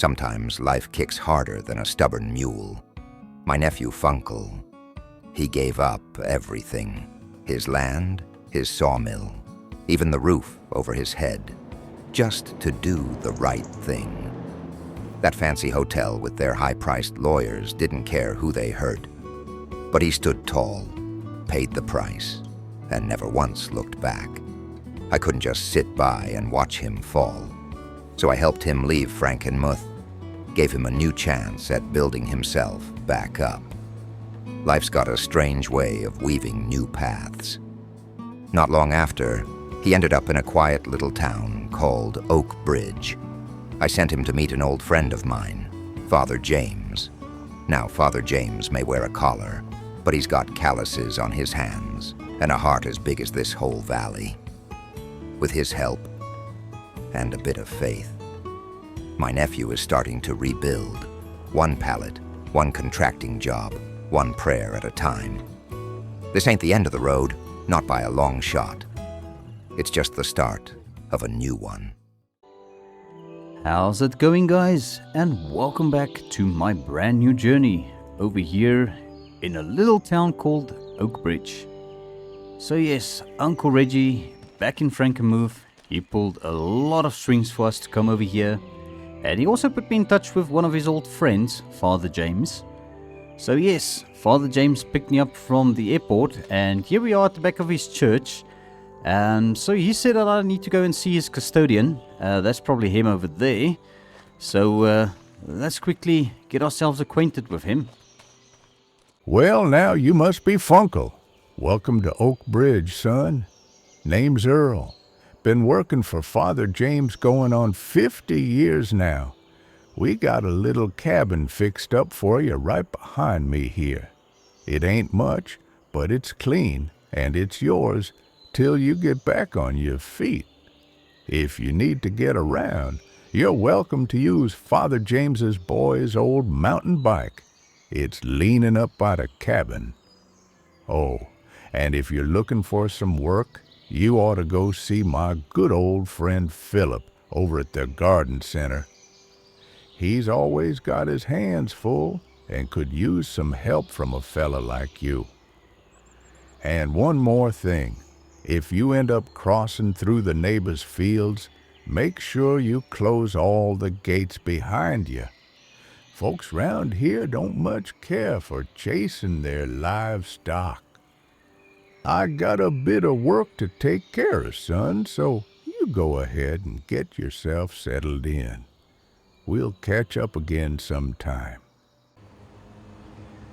Sometimes life kicks harder than a stubborn mule. My nephew Funkel, he gave up everything. His land, his sawmill, even the roof over his head, just to do the right thing. That fancy hotel with their high-priced lawyers didn't care who they hurt. But he stood tall, paid the price, and never once looked back. I couldn't just sit by and watch him fall. So I helped him leave Frankenmuth, gave him a new chance at building himself back up. Life's got a strange way of weaving new paths. Not long after, he ended up in a quiet little town called Oak Bridge. I sent him to meet an old friend of mine, Father James. Now, Father James may wear a collar, but he's got calluses on his hands and a heart as big as this whole valley. With his help and a bit of faith, my nephew is starting to rebuild. One pallet, one contracting job, one prayer at a time. This ain't the end of the road, not by a long shot. It's just the start of a new one. How's it going, guys? And welcome back to my brand new journey over here in a little town called Oak Bridge. So yes, Uncle Reggie, back in Frankenmuth, he pulled a lot of strings for us to come over here. And he also put me in touch with one of his old friends, Father James. So yes, Father James picked me up from the airport, and here we are at the back of his church. So he said that I need to go and see his custodian. That's probably him over there. So let's quickly get ourselves acquainted with him. Well, now you must be Funkel. Welcome to Oak Bridge, son. Name's Earl. Been working for Father James going on 50 years now. We got a little cabin fixed up for you right behind me here. It ain't much, but it's clean, and it's yours till you get back on your feet. If you need to get around, you're welcome to use Father James's boy's old mountain bike. It's leaning up by the cabin. Oh, and if you're looking for some work, you ought to go see my good old friend Philip over at the garden center. He's always got his hands full and could use some help from a fella like you. And one more thing. If you end up crossing through the neighbor's fields, make sure you close all the gates behind you. Folks round here don't much care for chasing their livestock. I got a bit of work to take care of, son, so you go ahead and get yourself settled in. We'll catch up again sometime.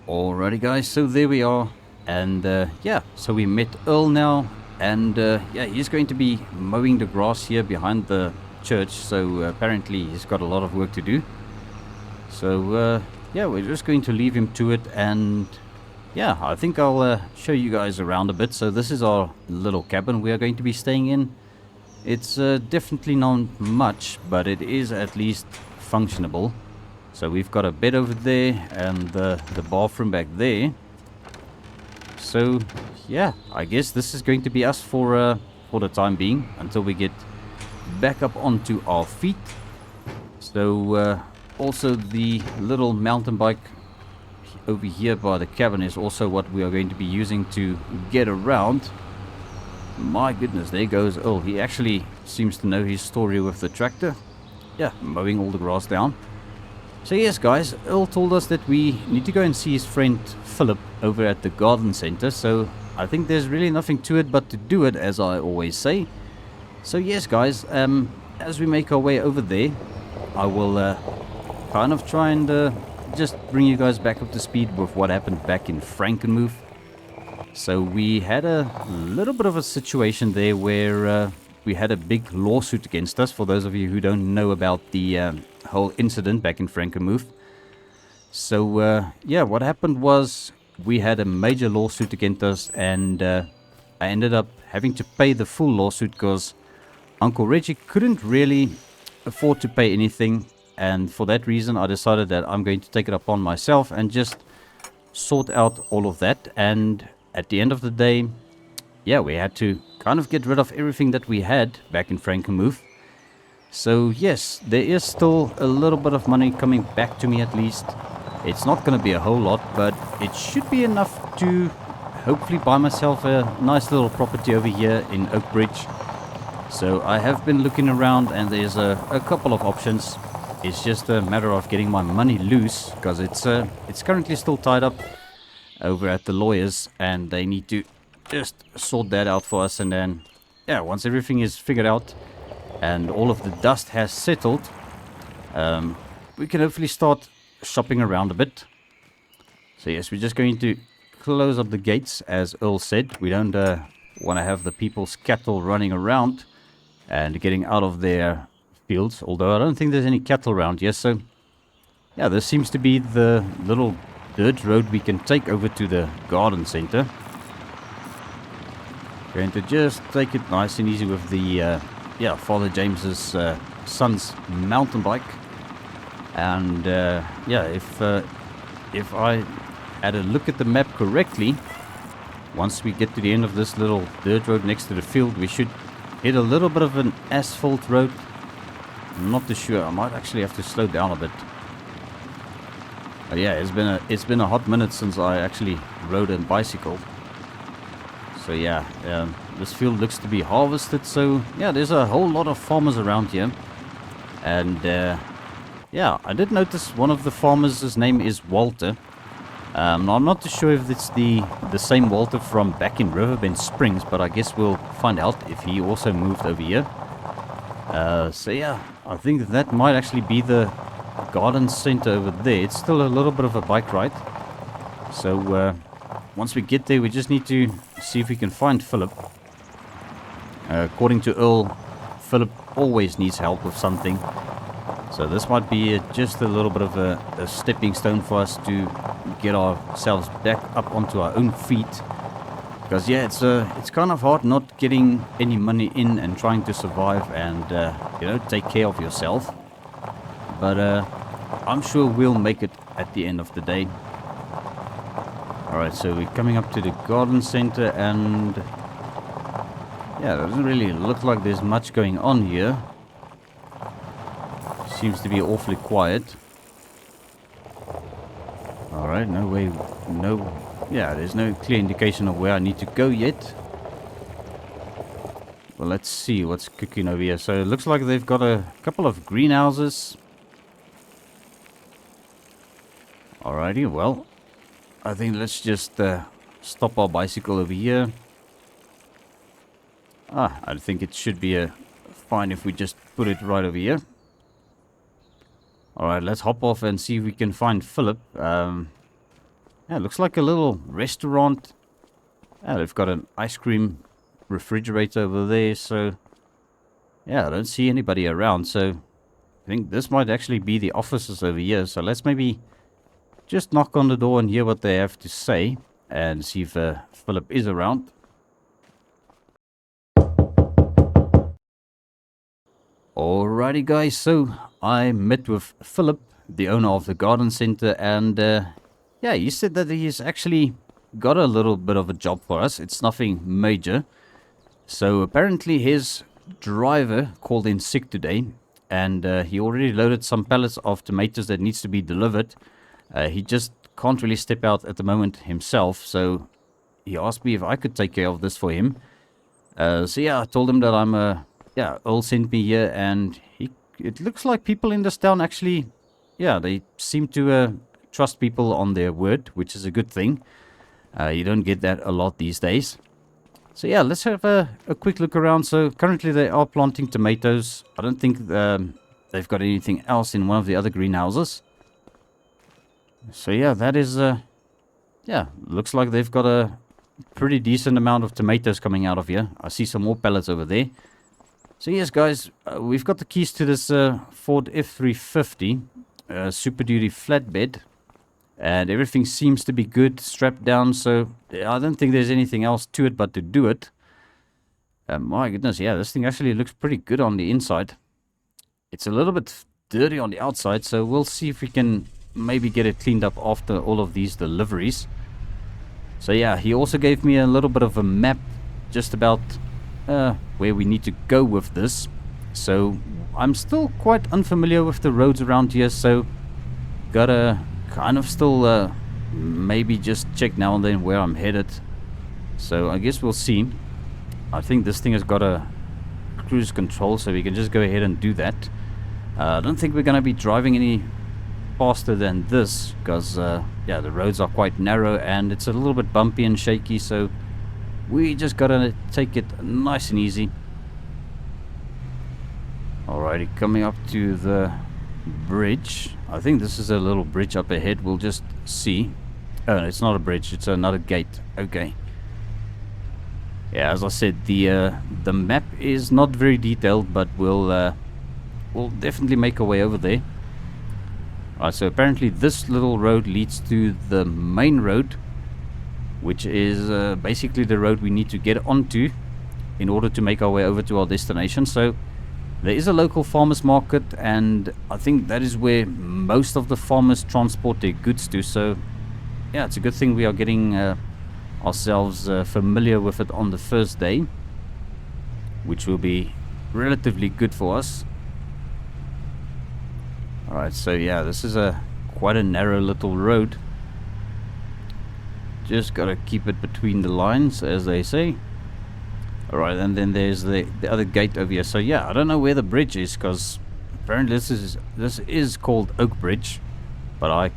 Alrighty, guys, so there we are. And so we met Earl now. And he's going to be mowing the grass here behind the church. So apparently he's got a lot of work to do. So we're just going to leave him to it. And I think I'll show you guys around a bit. So this is our little cabin we are going to be staying in. It's definitely not much, but it is at least functionable. So we've got a bed over there and the bathroom back there. So I guess this is going to be us for the time being until we get back up onto our feet. So also the little mountain bike over here by the cabin is also what we are going to be using to get around. My goodness, there goes Earl. He actually seems to know his story with the tractor. Mowing all the grass down. So yes, guys, Earl told us that we need to go and see his friend Philip over at the garden center. So I think there's really nothing to it but to do it, as I always say. So yes, guys, as we make our way over there, I will kind of try and just bring you guys back up to speed with what happened back in Frankenmuth. So we had a little bit of a situation there where we had a big lawsuit against us, for those of you who don't know about the whole incident back in Frankenmuth. So what happened was we had a major lawsuit against us, and I ended up having to pay the full lawsuit because Uncle Reggie couldn't really afford to pay anything, and for that reason I decided that I'm going to take it upon myself and just sort out all of that. And at the end of the day, we had to kind of get rid of everything that we had back in Frankenmuth. So yes, there is still a little bit of money coming back to me at least. It's not going to be a whole lot, but it should be enough to hopefully buy myself a nice little property over here in Oak Bridge. So I have been looking around and there's a couple of options. It's just a matter of getting my money loose because it's currently still tied up over at the lawyers and they need to just sort that out for us. And then, yeah, once everything is figured out and all of the dust has settled, we can hopefully start shopping around a bit. So yes, we're just going to close up the gates as Earl said. We don't want to have the people's cattle running around and getting out of their fields, although I don't think there's any cattle around here. So yeah, this seems to be the little dirt road we can take over to the garden center. Going to just take it nice and easy with the Father James's son's mountain bike. And if I had a look at the map correctly, once we get to the end of this little dirt road next to the field, we should hit a little bit of an asphalt road. I'm not too sure. I might actually have to slow down a bit. But yeah, it's been a hot minute since I actually rode a bicycle. So yeah, this field looks to be harvested. So yeah, there's a whole lot of farmers around here. And yeah, I did notice one of the farmers, his name is Walter. Now I'm not too sure if it's the same Walter from back in Riverbend Springs, but I guess we'll find out if he also moved over here. So yeah, I think that might actually be the garden center over there. It's still a little bit of a bike ride. So once we get there, we just need to see if we can find Philip. According to Earl, Philip always needs help with something. So this might be just a little bit of a stepping stone for us to get ourselves back up onto our own feet. Because yeah, it's kind of hard not getting any money in and trying to survive and take care of yourself. But I'm sure we'll make it at the end of the day. Alright, so we're coming up to the garden center and yeah, it doesn't really look like there's much going on here. Seems to be awfully quiet. Alright, there's no clear indication of where I need to go yet. Well, let's see what's cooking over here. So it looks like they've got a couple of greenhouses. Alrighty, well, I think let's just stop our bicycle over here. I think it should be fine if we just put it right over here. Alright, let's hop off and see if we can find Philip. Yeah, it looks like a little restaurant. Yeah, they've got an ice cream refrigerator over there. So, yeah, I don't see anybody around. So, I think this might actually be the offices over here. So, let's maybe just knock on the door and hear what they have to say. And see if Philip is around. Alrighty guys, so I met with Philip, the owner of the garden center, and yeah, he said that he's actually got a little bit of a job for us. It's nothing major. So apparently his driver called in sick today, and he already loaded some pallets of tomatoes that needs to be delivered. He just can't really step out at the moment himself, so he asked me if I could take care of this for him. So yeah, I told him that I'm Earl sent me here, and it looks like people in this town actually, yeah, they seem to trust people on their word, which is a good thing. You don't get that a lot these days. So yeah, let's have a quick look around. So currently they are planting tomatoes. I don't think they've got anything else in one of the other greenhouses. So yeah, that is, looks like they've got a pretty decent amount of tomatoes coming out of here. I see some more pallets over there. So yes guys, we've got the keys to this Ford F350 Super Duty flatbed, and everything seems to be good, strapped down, so I don't think there's anything else to it but to do it. My goodness, yeah, this thing actually looks pretty good on the inside. It's a little bit dirty on the outside, so we'll see if we can maybe get it cleaned up after all of these deliveries. So yeah, he also gave me a little bit of a map just about where we need to go with this. So I'm still quite unfamiliar with the roads around here, so gotta kind of still maybe just check now and then where I'm headed. So I guess we'll see. I think this thing has got a cruise control, so we can just go ahead and do that. I don't think we're gonna be driving any faster than this, because yeah, the roads are quite narrow and it's a little bit bumpy and shaky, so we just gotta take it nice and easy. Alrighty, coming up to the bridge. I think this is a little bridge up ahead. We'll just see. Oh, it's not a bridge, it's another gate. Okay. Yeah, as I said, the map is not very detailed, but we'll definitely make our way over there. Right, so apparently this little road leads to the main road, which is basically the road we need to get onto in order to make our way over to our destination. So there is a local farmers market, and I think that is where most of the farmers transport their goods to. So yeah, it's a good thing we are getting ourselves familiar with it on the first day, which will be relatively good for us. Alright, so yeah, this is quite a narrow little road. Just gotta keep it between the lines, as they say. Alright, and then there's the other gate over here. So yeah, I don't know where the bridge is, because apparently this is called Oak Bridge, but I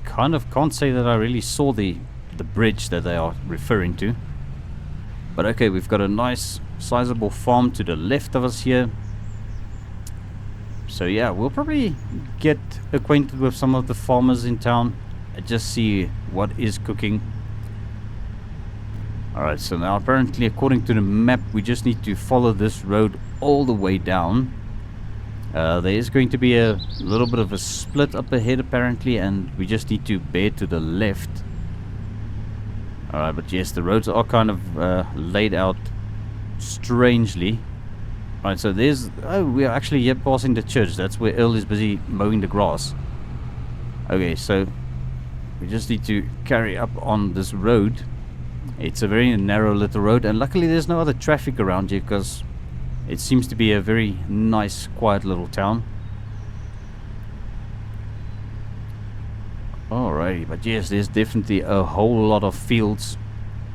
kind of can't say that I really saw the bridge that they are referring to. But okay, we've got a nice sizable farm to the left of us here. So yeah, we'll probably get acquainted with some of the farmers in town and just see what is cooking. Alright, so now apparently according to the map we just need to follow this road all the way down. There is going to be a little bit of a split up ahead apparently, and we just need to bear to the left. Alright, but yes, the roads are kind of laid out strangely. Right, so there's... Oh, we are actually here passing the church. That's where Earl is busy mowing the grass. Okay, so we just need to carry up on this road. It's a very narrow little road, and luckily there's no other traffic around here, because it seems to be a very nice, quiet little town. Alrighty, but yes, there's definitely a whole lot of fields.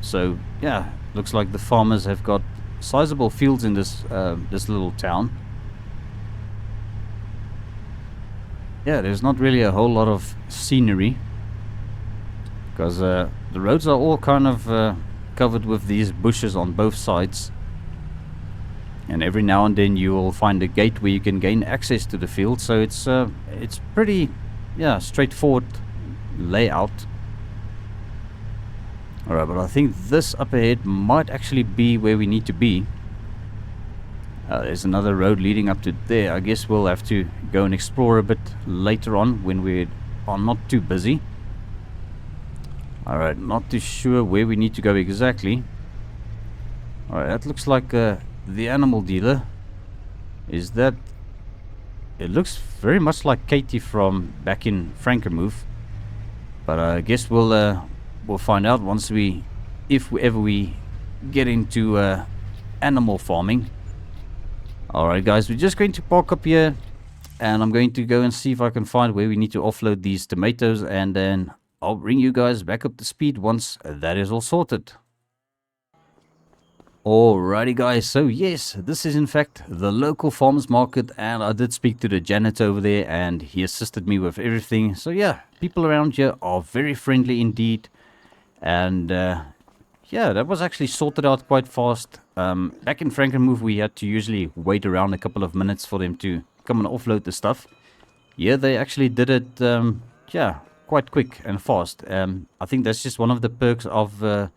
So, yeah, looks like the farmers have got sizable fields in this this little town. Yeah, there's not really a whole lot of scenery, because the roads are all kind of covered with these bushes on both sides, and every now and then you will find a gate where you can gain access to the field. So it's pretty, yeah, straightforward layout. Alright, but I think this up ahead might actually be where we need to be. There's another road leading up to there. I guess we'll have to go and explore a bit later on when we are not too busy. Alright, not too sure where we need to go exactly. Alright, that looks like the animal dealer. Is that... It looks very much like Katie from back in Frankenmuth. But I guess we'll find out once if ever we get into animal farming. Alright guys, we're just going to park up here, and I'm going to go and see if I can find where we need to offload these tomatoes, and then I'll bring you guys back up to speed once that is all sorted. Alrighty guys, so yes, this is in fact the local farmers market, and I did speak to the janitor over there and he assisted me with everything. So yeah, people around here are very friendly indeed. And yeah, that was actually sorted out quite fast. Back in Frankenmuth we had to usually wait around a couple of minutes for them to come and offload the stuff. Yeah, they actually did it, yeah, quite quick and fast. I think that's just one of the perks of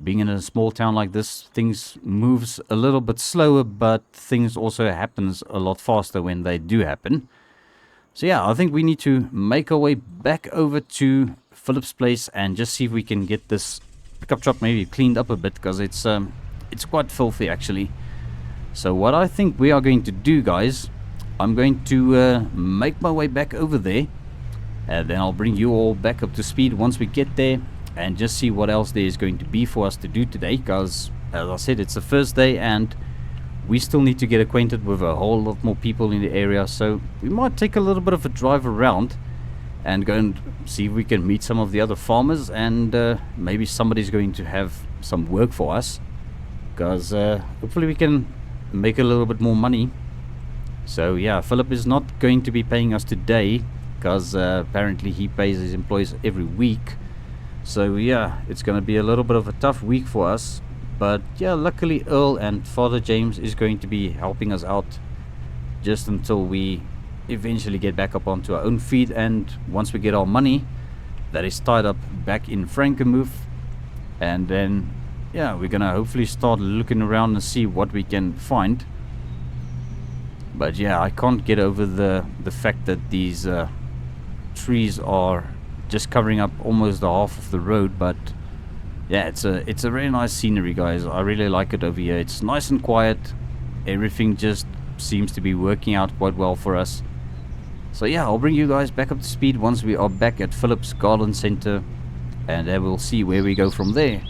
being in a small town like this. Things moves a little bit slower, but things also happens a lot faster when they do happen. So yeah, I think we need to make our way back over to Philip's place and just see if we can get this pickup truck maybe cleaned up a bit, because it's quite filthy actually. So what I think we are going to do, guys, I'm going to make my way back over there, and then I'll bring you all back up to speed once we get there, and just see what else there is going to be for us to do today, because as I said, it's the first day and we still need to get acquainted with a whole lot more people in the area, so we might take a little bit of a drive around and go and see if we can meet some of the other farmers, and maybe somebody's going to have some work for us, because hopefully we can make a little bit more money. So yeah, Philip is not going to be paying us today, because apparently he pays his employees every week. So yeah, it's going to be a little bit of a tough week for us. But yeah, luckily Earl and Father James is going to be helping us out just until we eventually get back up onto our own feet. And once we get our money that is tied up back in Frankenmuth, and then yeah, we're going to hopefully start looking around and see what we can find. But yeah, I can't get over the fact that these trees are just covering up almost the half of the road. But yeah, it's a very nice scenery, guys. I really like it over here. It's nice and quiet. Everything just seems to be working out quite well for us. So yeah, I'll bring you guys back up to speed once we are back at Philip's Garden Center, and then we'll see where we go from there.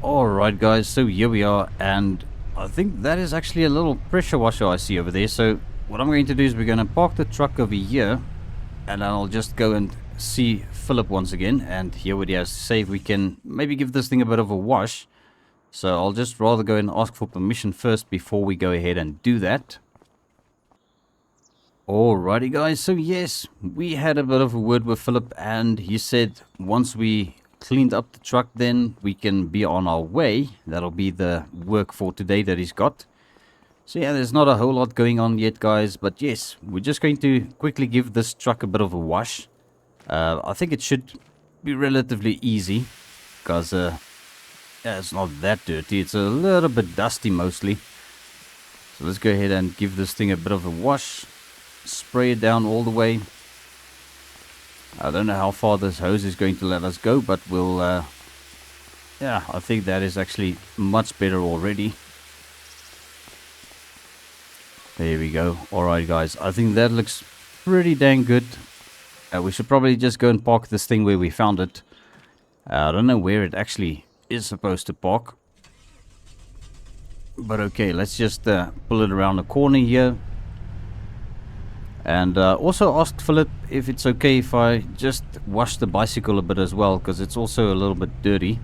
Alright guys, so here we are, and I think that is actually a little pressure washer I see over there. So what I'm going to do is we're going to park the truck over here, and then I'll just go and see Philip once again and hear what he has to say, if we can maybe give this thing a bit of a wash. So I'll just rather go and ask for permission first before we go ahead and do that. Alrighty guys, so yes, we had a bit of a word with Philip, and he said once we cleaned up the truck, then we can be on our way. That'll be the work for today that he's got. So yeah, there's not a whole lot going on yet, guys, but yes, we're just going to quickly give this truck a bit of a wash. I think it should be relatively easy, because yeah, it's not that dirty. It's a little bit dusty mostly. So let's go ahead and give this thing a bit of a wash, spray it down all the way. I don't know how far this hose is going to let us go, but we'll yeah, I think that is actually much better already. There we go. Alright guys, I think that looks pretty dang good. We should probably just go and park this thing where we found it. I don't know where it actually is supposed to park, but okay, let's just pull it around the corner here. And also asked Philip if it's okay if I just wash the bicycle a bit as well, because it's also a little bit dirty.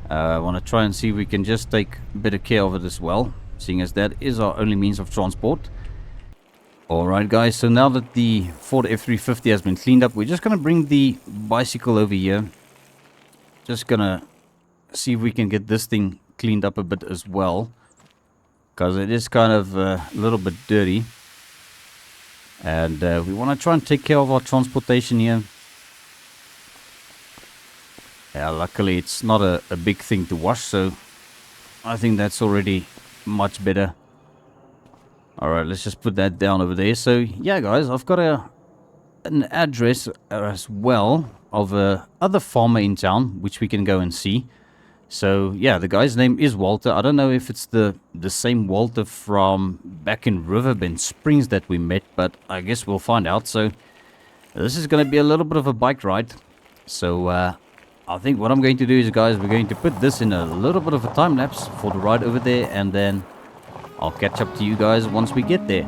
I want to try and see if we can just take a bit of care of it as well, seeing as that is our only means of transport. Alright guys, so now that the Ford F350 has been cleaned up, we're just going to bring the bicycle over here. Just going to see if we can get this thing cleaned up a bit as well, because it is kind of a little bit dirty. And we want to try and take care of our transportation here. Yeah, luckily it's not a big thing to wash, so I think that's already much better. Alright, let's just put that down over there. So yeah guys, I've got an address as well of a other farmer in town, which we can go and see. So yeah, the guy's name is Walter. I don't know if it's the same Walter from back in Riverbend Springs that we met, but I guess we'll find out. So this is going to be a little bit of a bike ride. So I think what I'm going to do is, guys, we're going to put this in a little bit of a time lapse for the ride over there, and then I'll catch up to you guys once we get there.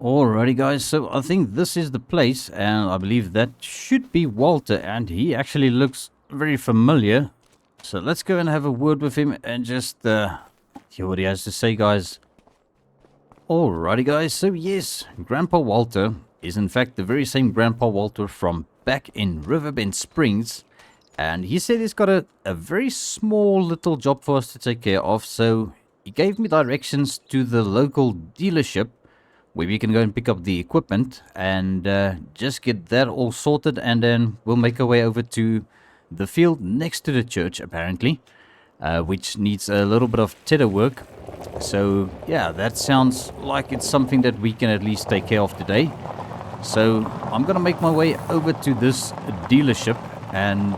Alrighty guys, so I think this is the place, and I believe that should be Walter, and he actually looks very familiar. So let's go and have a word with him and just hear what he has to say, guys. Alrighty guys, so yes, Grandpa Walter is in fact the very same Grandpa Walter from back in Riverbend Springs. And he said he's got a very small little job for us to take care of. So he gave me directions to the local dealership where we can go and pick up the equipment and just get that all sorted. And then we'll make our way over to the field next to the church, apparently, which needs a little bit of tether work. So yeah, that sounds like it's something that we can at least take care of today. So I'm gonna make my way over to this dealership and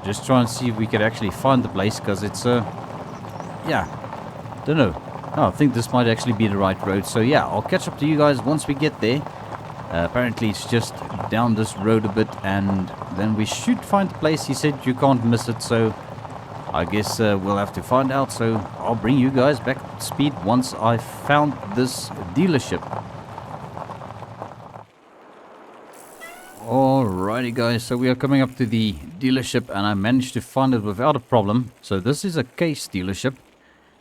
just try and see if we can actually find the place, because it's yeah, don't know. Oh, I think this might actually be the right road. So yeah, I'll catch up to you guys once we get there. Apparently it's just down this road a bit, and then we should find the place. He said you can't miss it, so I guess we'll have to find out. So I'll bring you guys back up to speed once I found this dealership. Alrighty guys, so we are coming up to the dealership and I managed to find it without a problem. So this is a case dealership.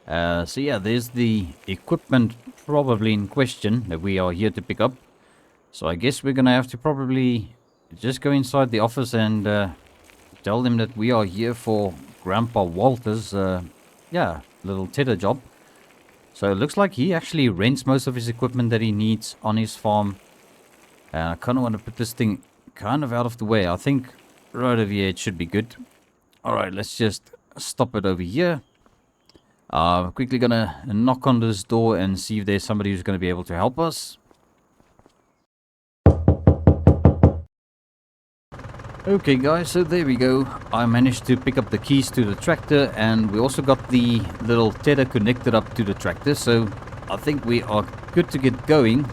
So yeah, there's the equipment probably in question that we are here to pick up. So I guess we're gonna have to probably just go inside the office and tell them that we are here for Grandpa Walter's yeah, little tether job. So it looks like he actually rents most of his equipment that he needs on his farm. And I kind of want to put this thing kind of out of the way. I think right over here it should be good. Alright, let's just stop it over here. Quickly gonna knock on this door and see if there's somebody who's going to be able to help us. Okay guys, so there we go. I managed to pick up the keys to the tractor, and we also got the little tether connected up to the tractor, so I think we are good to get going.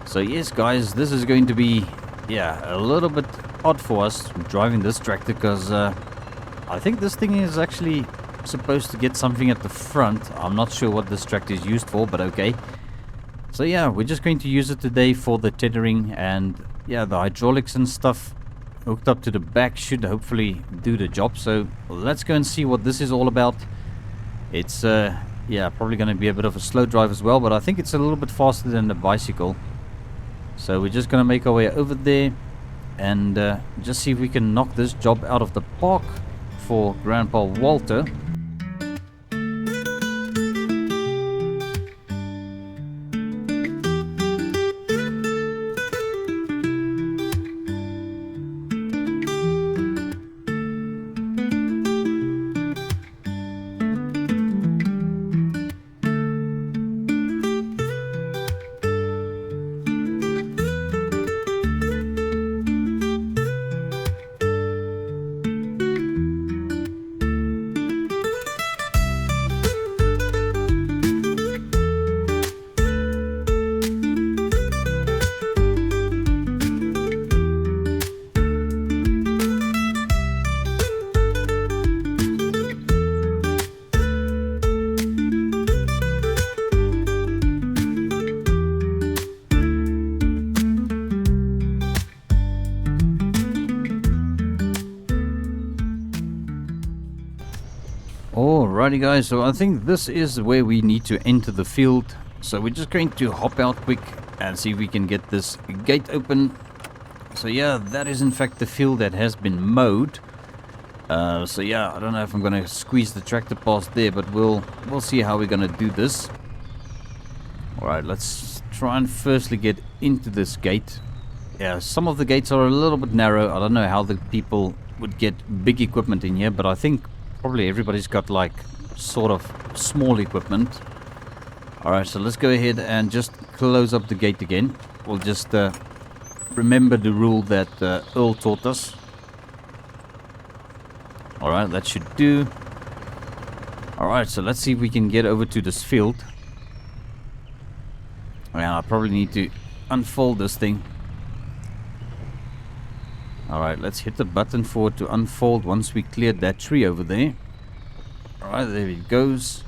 So yes guys, this is going to be, yeah, a little bit odd for us driving this tractor, because I think this thing is actually supposed to get something at the front. I'm not sure what this tractor is used for, but okay. So yeah, we're just going to use it today for the tethering, and yeah, the hydraulics and stuff hooked up to the back should hopefully do the job. So let's go and see what this is all about. It's yeah, probably going to be a bit of a slow drive as well, but I think it's a little bit faster than the bicycle. So we're just going to make our way over there and just see if we can knock this job out of the park for Grandpa Walter. Alrighty guys, so I think this is where we need to enter the field. So we're just going to hop out quick and see if we can get this gate open. So yeah, that is in fact the field that has been mowed. So yeah, I don't know if I'm gonna squeeze the tractor past there, but we'll see how we're gonna do this. Alright, let's try and firstly get into this gate. Yeah, some of the gates are a little bit narrow. I don't know how the people would get big equipment in here, but I think probably everybody's got like sort of small equipment. Alright, so let's go ahead and just close up the gate again. We'll just remember the rule that Earl taught us. Alright, that should do. Alright, so let's see if we can get over to this field. Yeah, I probably need to unfold this thing. Alright, let's hit the button for it to unfold once we cleared that tree over there. Alright, there it goes.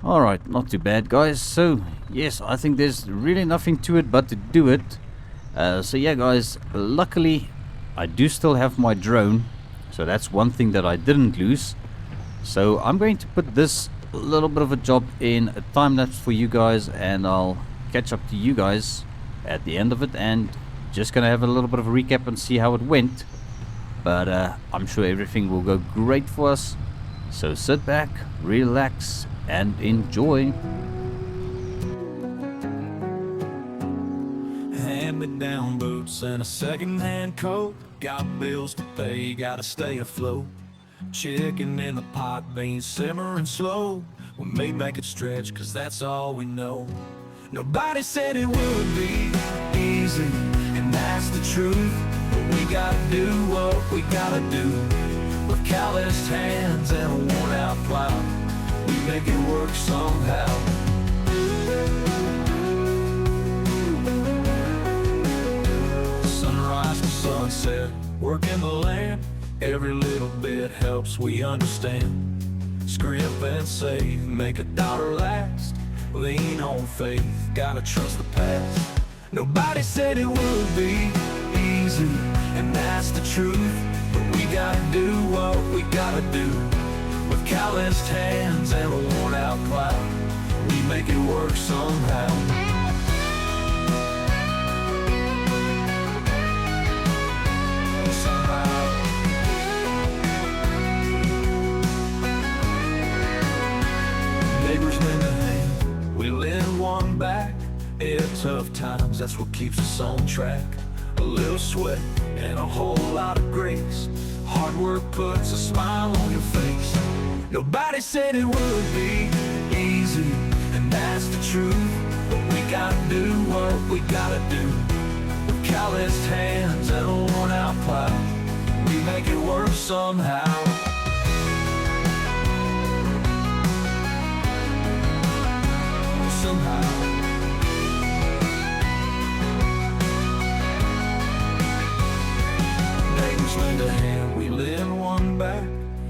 Alright, not too bad guys. So, yes, I think there's really nothing to it but to do it. So yeah guys, luckily I do still have my drone. So that's one thing that I didn't lose. So I'm going to put this little bit of a job in a time lapse for you guys, and I'll catch up to you guys at the end of it, and just gonna have a little bit of a recap and see how it went. But I'm sure everything will go great for us. So sit back, relax, and enjoy. Hand-me-down boots and a second-hand coat. Got bills to pay, gotta stay afloat. Chicken in the pot, beans simmering slow. We may make it stretch, cause that's all we know. Nobody said it would be easy, and that's the truth. But we gotta do what we gotta do. With calloused hands and a worn-out plow, we make it work somehow. Sunrise to sunset, working the land. Every little bit helps, we understand. Scrimp and save, make a dollar last. Lean on faith, gotta trust the past. Nobody said it would be easy, and that's the truth. But we gotta do what we gotta do. With calloused hands and a worn-out plow, we make it work somehow. Neighbors lend a hand, we lend one back. In tough times, that's what keeps us on track. A little sweat and a whole lot of grace. Hard work puts a smile on your face. Nobody said it would be easy, and that's the truth. But we gotta do what we gotta do. With calloused hands and a worn-out plow, we make it work somehow. Neighbors lend a hand, we lend one back.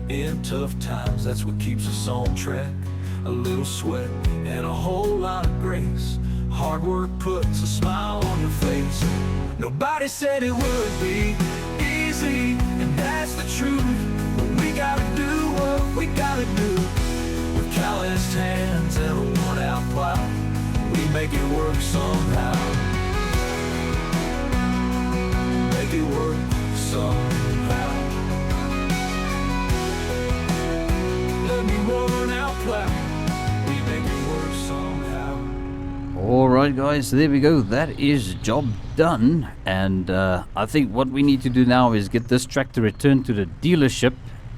In tough times, that's what keeps us on track. A little sweat and a whole lot of grace. Hard work puts a smile on your face. Nobody said it would be easy, and that's the truth. But we gotta do what we gotta do. With calloused hands and a worn-out plow, we make it work somehow. Make it work somehow. Let me worn-out plow, we make it work somehow. Alright guys, there we go, that is job done. And I think what we need to do now is get this tractor returned to the dealership.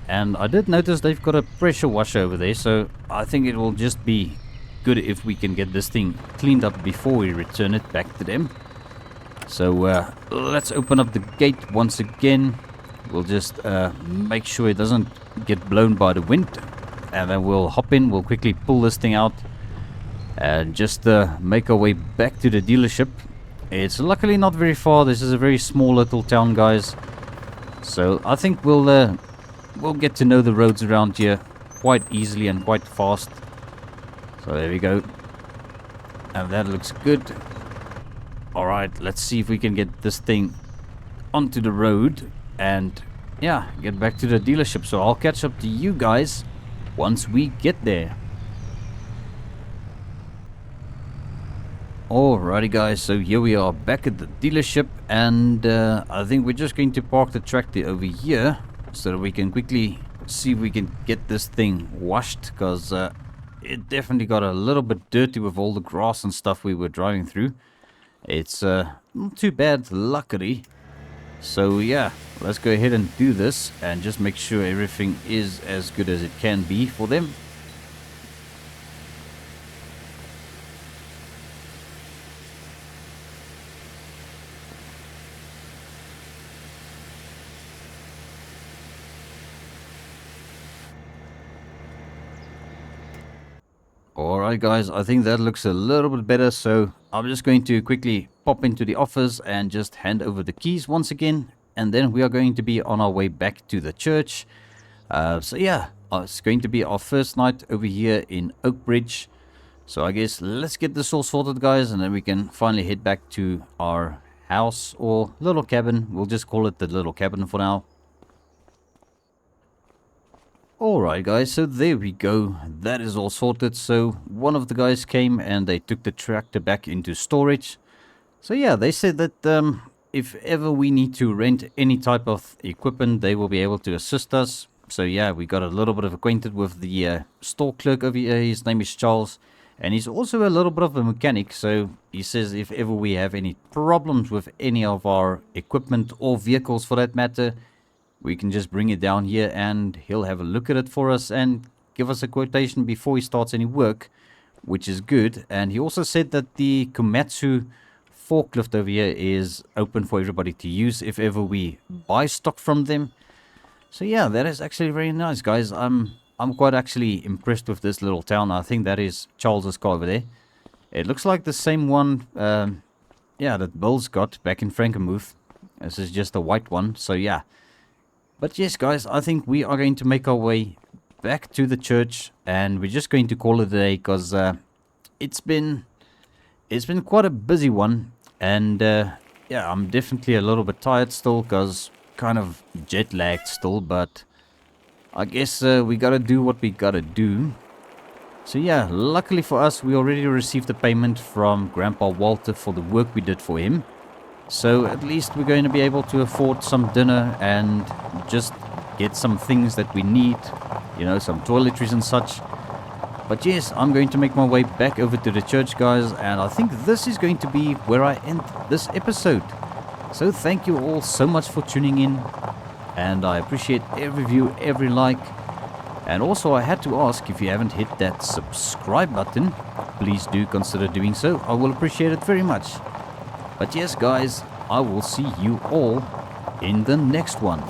And I did notice they've got a pressure washer over there, so I think it will just be good if we can get this thing cleaned up before we return it back to them. So let's open up the gate once again. We'll just make sure it doesn't get blown by the wind, and then we'll hop in. We'll quickly pull this thing out and just make our way back to the dealership. It's luckily not very far. This is a very small little town, guys, so I think we'll get to know the roads around here quite easily and quite fast. So there we go, and that looks good. Alright, let's see if we can get this thing onto the road and yeah, get back to the dealership. So I'll catch up to you guys once we get there. Alrighty guys, so here we are back at the dealership, and I think we're just going to park the tractor over here so that we can quickly see if we can get this thing washed, because it definitely got a little bit dirty with all the grass and stuff we were driving through. It's not too bad, luckily. So yeah, let's go ahead and do this and just make sure everything is as good as it can be for them. Alright guys, I think that looks a little bit better, so I'm just going to quickly pop into the office and just hand over the keys once again, and then we are going to be on our way back to the church. So yeah, it's going to be our first night over here in Oak Bridge. So I guess let's get this all sorted, guys, and then we can finally head back to our house or little cabin. We'll just call it the little cabin for now. Alright guys, so there we go, that is all sorted. So one of the guys came and they took the tractor back into storage. So yeah, they said that if ever we need to rent any type of equipment, they will be able to assist us. So yeah, we got a little bit of acquainted with the store clerk over here. His name is Charles, and he's also a little bit of a mechanic. So he says if ever we have any problems with any of our equipment or vehicles for that matter, we can just bring it down here and he'll have a look at it for us and give us a quotation before he starts any work, which is good. And he also said that the Komatsu forklift over here is open for everybody to use if ever we buy stock from them. So yeah, that is actually very nice, guys. I'm quite actually impressed with this little town. I think that is Charles's car over there. It looks like the same one, yeah, that Bill's got back in Frankenmuth. This is just a white one, so yeah. But yes, guys, I think we are going to make our way back to the church, and we're just going to call it a day because it's been quite a busy one, and yeah, I'm definitely a little bit tired still because kind of jet lagged still, but I guess we gotta do what we gotta do. So yeah, luckily for us, we already received the payment from Grandpa Walter for the work we did for him. So at least we're going to be able to afford some dinner and just get some things that we need, you know, some toiletries and such. But yes, I'm going to make my way back over to the church, guys, and I think this is going to be where I end this episode. So thank you all so much for tuning in, and I appreciate every view, every like. And also I had to ask, if you haven't hit that subscribe button, please do consider doing so. I will appreciate it very much. But yes, guys, I will see you all in the next one.